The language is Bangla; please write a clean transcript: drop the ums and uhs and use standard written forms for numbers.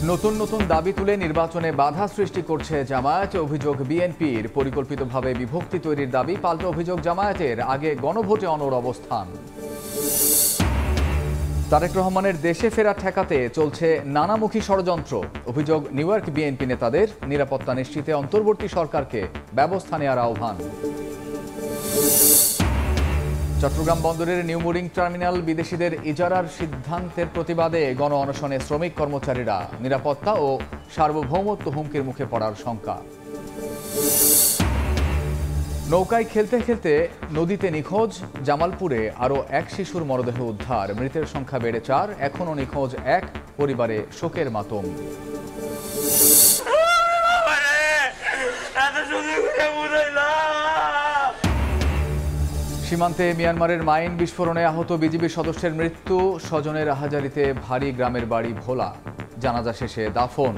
নতুন নতুন দাবি তুলে নির্বাচনে বাধা সৃষ্টি করছে জামায়াত। অভিযোগ বিএনপির পরিকল্পিতভাবে বিভক্তি তৈরির দাবি। পাল্টা অভিযোগ জামায়াতের, আগে গণভোটে অনড় অবস্থান। তারেক রহমানের দেশে ফেরা ঠেকাতে চলছে নানামুখী ষড়যন্ত্র। অভিযোগ নিউ ইয়র্ক বিএনপি নেতাদের। নিরাপত্তা নিশ্চিতে অন্তর্বর্তী সরকারকে ব্যবস্থা নেওয়ার আহ্বান। চট্টগ্রাম বন্দরের নিউ মুরিং টার্মিনাল বিদেশিদের ইজারার সিদ্ধান্তের প্রতিবাদে গণ অনশনে শ্রমিক কর্মচারীরা। নিরাপত্তা ও সার্বভৌমত্ব হুমকির মুখে পড়ার শঙ্কা। নৌকায় খেলতে খেলতে নদীতে নিখোঁজ। জামালপুরে আরও এক শিশুর মরদেহ উদ্ধার। মৃতের সংখ্যা বেড়ে 4। এখনও নিখোঁজ এক। পরিবারে শোকের মাতম। সীমান্তে মিয়ানমারের মাইন বিস্ফোরণে আহত বিজিবি সদস্যের মৃত্যু। স্বজনের আহাজারিতে ভারী গ্রামের বাড়ি ভোলা। জানাজা শেষে দাফন।